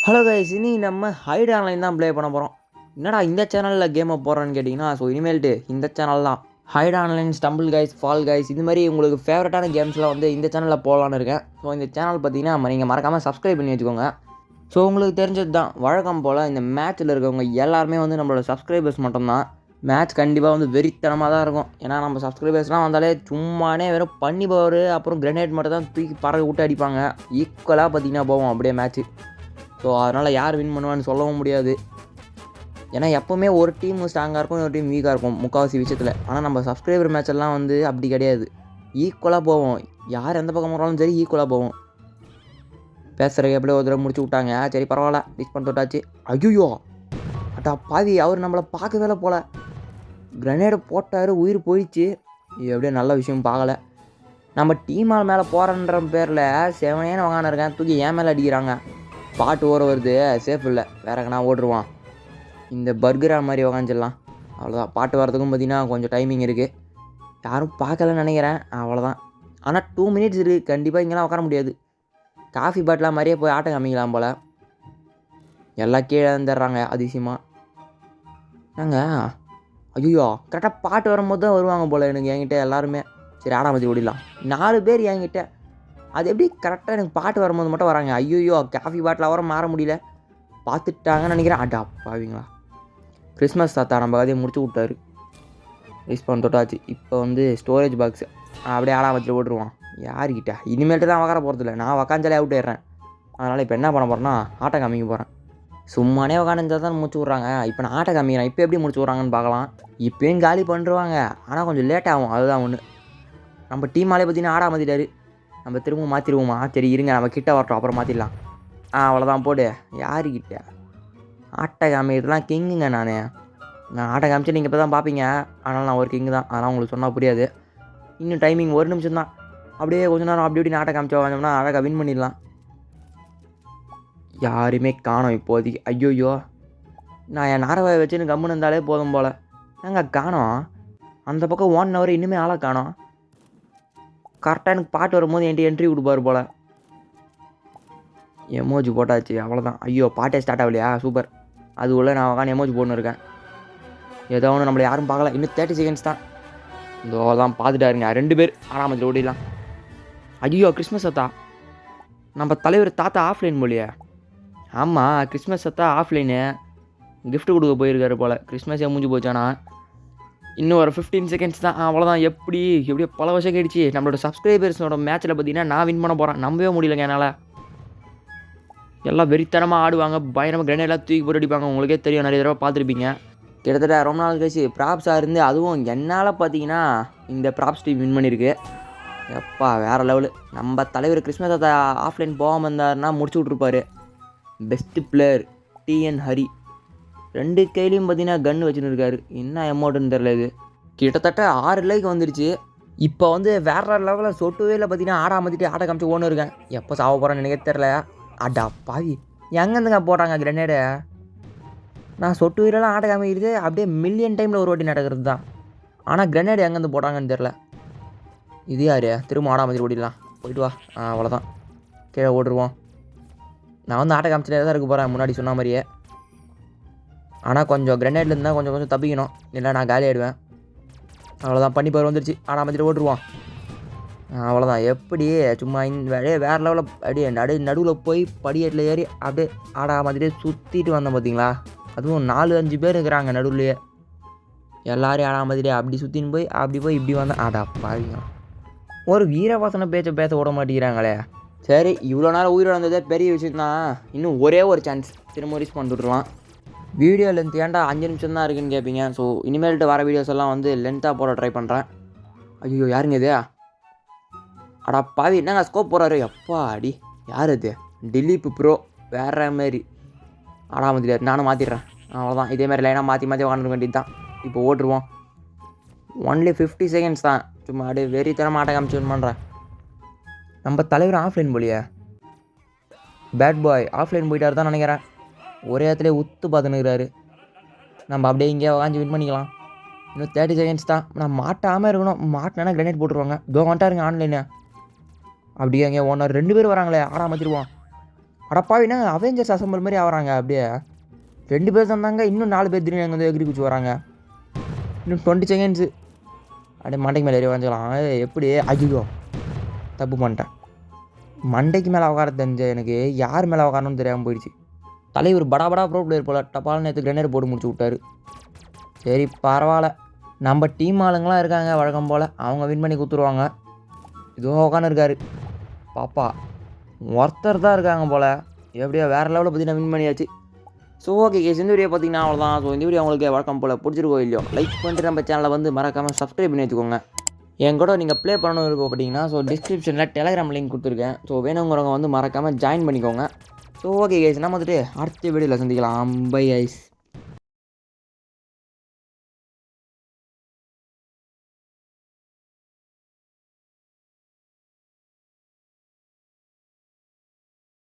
Hello guys, இனி நம்ம height online தான் ப்ளே பண்ண போகிறோம். என்னடா இந்த சேனலில் கேமை போடுறோன்னு கேட்டிங்கன்னா, இனிமேல்ட்டு இந்த சேனல் தான் Hide Online, Stumble Guys, Fall Guys, இது மாதிரி உங்களுக்கு ஃபேவரட்டான கேம்ஸ்லாம் இந்த சேனலில் போடலான்னு இருக்கேன். இந்த சேனல் பார்த்தீங்கன்னா நீங்கள் மறக்காமல் சப்ஸ்கிரைப் பண்ணி வச்சுக்கோங்க. உங்களுக்கு தெரிஞ்சது தான், வழக்கம் போல் இந்த மேட்ச்சில் இருக்கவங்க எல்லாருமே நம்மளோட சப்ஸ்கிரைபர்ஸ் மட்டும்தான். மேட்ச் கண்டிப்பாக வெறித்தனமாக தான் இருக்கும். ஏன்னா நம்ம சப்ஸ்கிரைபர்ஸ்லாம் வந்தாலே சும்மானே வெறும் பண்ணி பவர் அப்புறம் கிரெனேட் மட்டும் தான் தூக்கி பறக்க விட்டு அடிப்பாங்க. ஈக்குவலாக பார்த்தீங்கன்னா போவோம் அப்படியே மேட்ச்சு. அதனால் யார் வின் பண்ணுவான்னு சொல்லவும் முடியாது. ஏன்னா எப்போவுமே ஒரு டீம் ஸ்ட்ராங்காக இருக்கும், ஒரு டீம் வீக்காக இருக்கும் முக்கால்வாசி விஷயத்தில். ஆனால் நம்ம சப்ஸ்கிரைபர் மேட்செல்லாம் அப்படி கிடையாது. ஈக்குவலாக போவோம். யார் எந்த பக்கம் போகிறாலும் சரி ஈக்குவலாக போவோம். பேசுகிற எப்படியோ ஒரு தடவை முடிச்சு விட்டாங்க. சரி பரவாயில்ல, டிஸ் பண்ணி தொட்டாச்சு. ஐயோ அட்டா பாதி, அவர் நம்மளை பார்க்கவே போல். கிரனேடு போட்டார், உயிர் போயிடுச்சு. எப்படியோ நல்ல விஷயம் பார்க்கல. நம்ம டீமால் மேலே போகிறன்ற பேரில் செவனேன்னு வாங்கான இருக்கேன், தூக்கி ஏன் மேலே அடிக்கிறாங்க. பாட்டு ஓர வருது, சேஃப் இல்லை, வேற எங்கனா ஓடுருவான். இந்த பர்கரா மாதிரி உக்காந்துடலாம். அவ்வளோதான். பாட்டு வரதுக்கும் பார்த்தீங்கன்னா கொஞ்சம் டைமிங் இருக்குது. யாரும் பார்க்கலன்னு நினைக்கிறேன். அவ்வளோதான். ஆனால் 2 மினிட்ஸ் இருக்குது. கண்டிப்பாக இங்கெல்லாம் உட்கார முடியாது. காஃபி பாட்டிலாம் மாதிரியே போய் ஆட்டம் காமிக்கலாம் போல். எல்லாம் கீழே வந்துடுறாங்க அதிசயமாக. நாங்கள் ஐயோ கரெக்டாக பாட்டு வரும்போது தான் வருவாங்க போல் எனக்கு என்கிட்ட எல்லாருமே. சரி ஆடாமத்தி ஓடிடலாம். 4 பேர் என்கிட்ட. அது எப்படி கரெக்டாக எனக்கு பாட்டு வரும்போது மட்டும் வராங்க. ஐயோ காஃபி பாட்டில் வர மாற முடியல. பார்த்துட்டாங்கன்னு நினைக்கிறேன். அடா பாவீங்களா. கிறிஸ்மஸ் தாத்தா நம்ம கதையை முடிச்சு விட்டாரு. ரெஸ்பான் தொட்டாச்சு. இப்போ ஸ்டோரேஜ் பாக்ஸு அப்படியே ஆடாமத்தில் ஓட்டுருவான். யார்கிட்ட இனிமேல்ட்டு தான் உக்கார போகிறதில்ல. நான் உக்காஞ்சாலே அவுட் ஆயிடுறேன். அதனால் இப்போ என்ன பண்ண போகிறேன்னா ஆட்டை காமிக்க போகிறேன். சும்மானே உக்காந்துருந்தா தான் முடிச்சு விட்றாங்க. இப்போ நான் ஆட்டை காமிக்கிறேன். இப்போ எப்படி முடிச்சு விட்றாங்கன்னு பார்க்கலாம். இப்போயும் காலி பண்ணிடுவாங்க. ஆனால் கொஞ்சம் லேட் ஆகும், அதுதான் ஒன்று. நம்ம டீமாலே பார்த்தீங்கன்னா ஆடா மாற்றிட்டாரு. நம்ம திரும்ப மாற்றிடுவோமா? சரி இருங்க, நம்ம கிட்ட வரட்டும், அப்புறம் மாற்றிடலாம். அவ்வளோதான் போடு. யாருக்கிட்ட ஆட்டை காமிக்கிறதுலாம் கிங்குங்க. நான் ஆட்டை காமிச்சு நீங்கள் இப்போ தான் பார்ப்பீங்க. ஆனால் நான் ஒரு கிங்கு தான். அதெல்லாம் உங்களுக்கு சொன்னால் புரியாது. இன்னும் டைமிங் 1 நிமிஷம் தான். அப்படியே கொஞ்ச நேரம் அப்படி இப்படி ஆட்டை காமிச்சு வாங்கினோம்னா அழகாக வின் பண்ணிடலாம். யாருமே காணோம் இப்போதைக்கு. ஐயோயோ, நான் என் நாரவை வச்சுன்னு கம்முன்னு இருந்தாலே போதும் போல். நாங்கள் காணோம். அந்த பக்கம் 1 hour இன்னுமே ஆளாக காணோம். கரெக்டாக எனக்கு பாட்டு வரும்போது என்கிட்ட என்ட்ரி கொடுப்பாரு போல். எமோஜி போட்டாச்சு, அவ்வளோதான். ஐயோ பாட்டே ஸ்டார்ட் ஆகலையா? சூப்பர். அது உள்ள நான் உட்காந்து எமோஜி போட்டுன்னு இருக்கேன். ஏதோ ஒன்று நம்மளை யாரும் பார்க்கல. இன்னும் 30 செகண்ட்ஸ் தான். இதோ தான் பார்த்துட்டாருங்க. 2 பேர் ஆறாமத்தில் ஓடிடலாம். ஐயோ கிறிஸ்மஸ் தாத்தா, நம்ம தலைவர் தாத்தா ஆஃப்லைன் போலியே. ஆமாம், கிறிஸ்மஸ் தாத்தா ஆஃப்லைனு கிஃப்ட் கொடுக்க போயிருக்காரு போல். கிறிஸ்மஸே முடிஞ்சு போச்சானா. இன்னும் ஒரு 15 செகண்ட்ஸ் தான். அவ்வளோதான். எப்படியோ பல வருஷம் கேடுச்சு. நம்மளோட சப்ஸ்கிரைபர்ஸோட மேட்ச்சில் பார்த்தீங்கன்னா நான் வின் பண்ண போகிறேன். நம்பவே முடியலங்க என்னால். எல்லாம் வெறித்தனமாக ஆடுவாங்க. பயங்கரமாக கிரனேட்லாம் தூக்கி போட்டு அடிப்பாங்க. உங்களுக்கே தெரியும், நிறைய தடவை பார்த்துருப்பீங்க. கிட்டத்தட்ட ரொம்ப நாள் கழிச்சு ப்ராப்ஸாக இருந்து அதுவும் என்னால் பார்த்தீங்கன்னா இந்த ப்ராப்ஸ் டீம் வின் பண்ணியிருக்கு. எப்பா வேறு லெவலு. நம்ம தலைவர் கிறிஸ்மஸ் தாத்தா ஆஃப்லைன் போகாமல் இருந்தாருன்னா முடிச்சு விட்ருப்பாரு. Best player TN Hari. 2 கையிலையும் பார்த்தீங்கன்னா கன்று வச்சுன்னு இருக்காரு. என்ன அமௌண்ட்டுன்னு தெரில. இது கிட்டத்தட்ட 6 லைக் வந்துடுச்சு. இப்போ வேறு லெவலில் சொட்டுவேல பார்த்தீங்கன்னா ஆடாமத்திட்டு ஆட்டை காமிச்சு ஓன்னு இருக்கேன். எப்போ சாவ போகிறேன்னு எனக்கு தெரில. அடா பாவி, எங்கேருந்துங்க போடுறாங்க கிரனேடு? நான் சொட்டு வீரெல்லாம் ஆட்டை காமிக்கிறது அப்படியே மில்லியன் டைமில் ஒரு வாட்டி நடக்கிறது தான். ஆனால் கிரனேடு எங்கேருந்து போடுறாங்கன்னு தெரில. இது யார்? திரும்ப ஆடாமத்தி ஓடிடலாம். போயிட்டு வா. அவ்வளோதான், கீழே ஓடுருவோம். நான் ஆட்டை காமிச்சிட்டே தான் இருக்க போகிறேன் முன்னாடி சொன்ன மாதிரியே. ஆனால் கொஞ்சம் கிரனேட்ல இருந்தால் கொஞ்சம் தப்பிக்கணும், இல்லை நான் காலி ஆகிடுவேன். அவ்வளோதான், பண்ணி பாரு வந்துருச்சு. ஆடாமத்திட்டு ஓட்டுருவோம். அவ்வளோதான். எப்படி சும்மா இந்த வேலையே வேறு லெவலில் அப்படியே நடுவில் போய் படியேட்டில் ஏறி அப்படியே ஆடாமத்திட்டே சுற்றிட்டு வந்தோம் பார்த்தீங்களா. அதுவும் 4-5 பேர் இருக்கிறாங்க நடுவுலையே. எல்லோரையும் ஆடாமத்திட்டே அப்படி சுற்றின்னு போய் அப்படி போய் இப்படி வந்தேன். ஆடா பாருங்க, ஒரு வீரவாசனை பேச விட மாட்டேங்கிறாங்களே. சரி, இவ்வளோ நேரம் உயிரோட வந்ததே பெரிய விஷயம்தான். இன்னும் ஒரே ஒரு சான்ஸ், திரும்ப ரீச் பண்ணிட்டுருலாம். வீடியோ லென்த் ஏன்டா 5 நிமிஷம் தான் இருக்குன்னு கேட்பீங்க. இனிமேல்ட்டு வர வீடியோஸ் எல்லாம் லென்த்தாக போட ட்ரை பண்ணுறேன். ஐயோ யாருங்க இது? அடா பாவி, என்னங்க ஸ்கோப் போகிறாரு? எப்பா அடி, யார் அது? திலீப் ப்ரோ வேறு மாரி ஆடாமதில்லை. நானும் மாற்றிடுறேன். அவ்வளோதான். இதேமாதிரி லைனாக மாற்றி உட்காந்துருக்க வேண்டியது தான். இப்போ ஓட்டுருவோம். ஒன்லி 50 செகண்ட்ஸ் தான். சும்மா அப்படியே வெறித்தனமாக ஆட்ட காமிச்சு பண்ணுறேன். நம்ம தலைவர் ஆஃப்லைன் போலியே. பேட் பாய் ஆஃப்லைன் போயிட்டார் தான் நினைக்கிறேன். ஒரே இடத்துல உத்து பார்த்துன்னுக்கிறாரு. நம்ம அப்படியே இங்கே வாங்கி வின் பண்ணிக்கலாம். இன்னும் 30 செகண்ட்ஸ் தான். நான் மாட்டாமல் இருக்கணும். மாட்டினா கிரனேட் போட்டுருவாங்க. வந்துட்டாருங்க ஆன்லைனு. அப்படியே அங்கே 1 or 2 பேர் வராங்களே. ஆடாமத்திடுவோம். அடப்பாவினா அவெஞ்சர்ஸ் அசம்பிள் மாதிரி ஆகிறாங்க அப்படியே. 2 பேர் தந்தாங்க, இன்னும் 4 பேர் திடீர்னு அங்கே வந்து எகிரி குச்சி வராங்க. இன்னும் 20 செகண்ட்ஸு. அப்படியே மண்டைக்கு மேலே ஏறி வரைஞ்சிக்கலாம். எப்படி? ஐயோ தப்பு பண்ணிட்டேன். மண்டைக்கு மேலே உட்கார தெரிஞ்ச எனக்கு யார் மேலே உட்காரணும்னு தெரியாமல் போயிடுச்சு. தலைவர் படா ப்ரோ பிளேயர் போல் டப்பால் நேற்று கிரனேட் போட்டு முடிச்சு விட்டாரு. சரி பரவாயில்ல, நம்ம டீம் ஆளுங்களாம் இருக்காங்க வழக்கம் போல், அவங்க வின் பண்ணி கொடுத்துருவாங்க. இதுவும் உட்காந்து இருக்காரு பாப்பா, ஒருத்தர் தான் இருக்காங்க போல். எப்படியோ வேறு லெவலில் பார்த்தீங்கன்னா வின் பண்ணியாச்சு. ஸோ ஓகே கேஸ், இந்த வீடியோ பார்த்தீங்கன்னா அவ்வளோதான். ஸோ இந்த வீடியோ உங்களுக்கு வழக்கம் போல் பிடிச்சிருக்கோ இல்லையோ, லைக் பண்ணிட்டு நம்ம சேனலை வந்து மறக்காமல் சப்ஸ்கிரைப் பண்ணி வச்சுக்கோங்க. என் கூட நீங்கள் ப்ளே பண்ணணும் இருக்கோ பார்த்தீங்கன்னா, ஸோ டிஸ்கிரிப்ஷனில் டெலகிராம் லிங்க் கொடுத்துருக்கேன். ஸோ வேணுங்கிறவங்க வந்து மறக்காமல் ஜாயின் பண்ணிக்கோங்க. ஸோ ஓகே கேஸ், நம்ம வந்துட்டு அடுத்த வீடியோவில் சந்திக்கலாம். Bye ice.